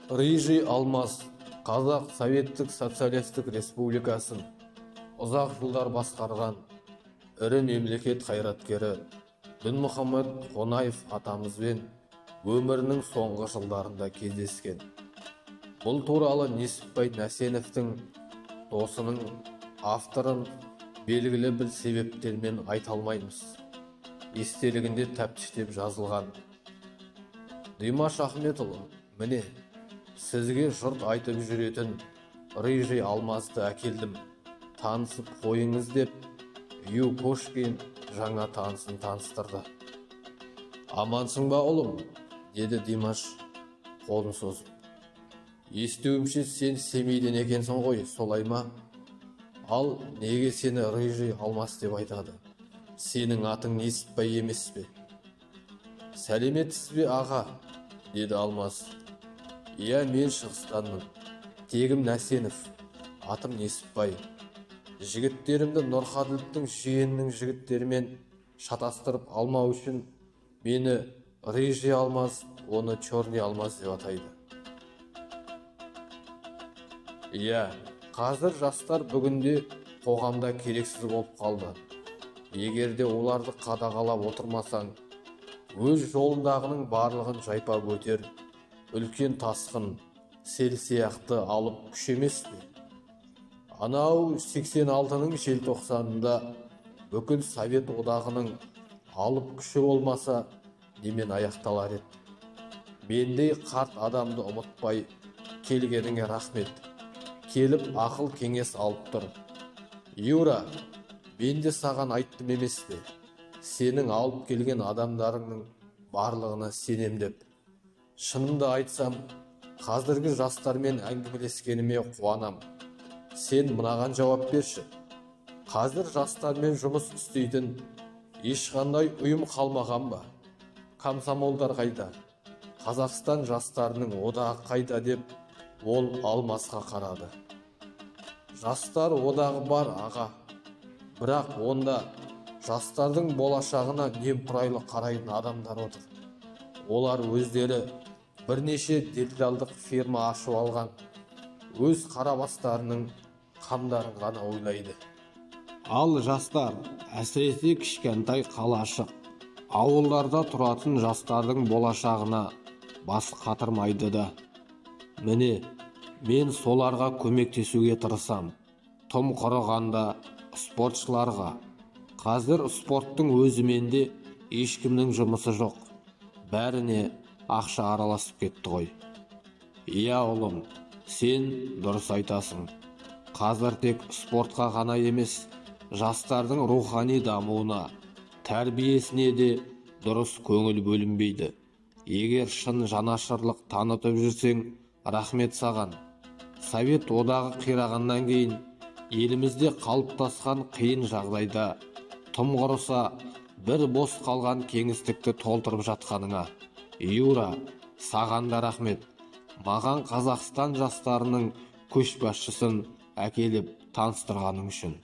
Рыжий алмаз Қазақ Советтік Социалистік Республикасын ұзақ жылдар басқарған ірі мемлекет қайраткері Дінмұхамед Қонаев атамызбен өмірінің соңғы жылдарында кездескен. Бұл туралы Несіпбай Нәсеновтің досының авторын белгілі бір себептермен айта алмаймыз. Естелігінде тәптіштеп жазылған. Димаш Ахметұлы, міне, сізге жұрт айтып жүретін рыжий алмазды әкелдім. Танысып қойыңыз деп, Ю Пушкин жаңа танысын таныстырды. Амансың ба, ұлым? Деді Димаш қолын созып. Естуімше сен Семейден екенсің ғой, солай ма? Ал неге сені рыжий алмаз деп айтады? Сенің атың Несіпбай емес пе? Сәлеметсіз бе, аға? Деді алмаз. Иә, мен Шығыстанмын. Тегім Нәсенов. Атым Несіпбай. Жігіттерімді Нұрқаділовтың жиенінің жігіттерімен шатастырып алмау үшін мені рыжий алмаз, оны черный алмаз деп атайды. Иә, қазір жастар бүгінде қоғамда керексіз болып қалды. Егерде оларды қадағалап отырмасаң, өз жолындағының барлығын жайпап өтер, үлкен тасқын, сел сияқты алып күш емес пе? Анау 86-ның желтоқсанында бүкіл Совет одағының алып күші болмаса, немен аяқталар еді? Мендей қарт адамды ұмытпай келгеніңе рахмет. Келіп ақыл кеңес алып тұр. Юра, мен де саған айттым емес пе? Сенің алып келген адамдарыңның барлығына сенем деп. Шынымды айтсам, қазіргі жастармен әңгімелескеніме қуанам. Сен мынаған жауап берші. Қазір жастармен жұмыс істейтін ешқандай ұйым қалмаған ба? Комсомолдар қайда? Қазақстан жастарының одағы қайда деп, ол Алмазға қарады. Жастар одағы бар, аға. Бірақ онда жастардың болашағына немқұрайлы қарайтын адамдар отыр. Олар өздері бірнеше делдалдық фирма ашып алған, өз қарабастарының қамдарын ғана ойлайды. Ал жастар, әсіресе кішкентай қалашық, ауылдарда тұратын жастардың болашағына бас қатырмайды да. Міне, мен соларға көмектесуге тырысам. Тым құрығанда спортшыларға. Қазір спорттың өзімен де ешкімнің жұмысы жоқ. Бәріне ақша араласып кетті ғой. Иә, ұлым, сен дұрыс айтасың. Қазір тек спортқа ғана емес, жастардың рухани дамуына, тәрбиесіне де дұрыс көңіл бөлінбейді. Егер шын жанашырлық танытып жүрсең, рахмет саған. Совет одағы қирағаннан кейін елімізде қалыптасқан қиын жағдайда тым құрыса бір бос қалған кеңістікті толтырып жатқаныңа. Юра, саған да рахмет. Маған Қазақстан жастарының көшбасшысын әкеліп таныстырғаның үшін.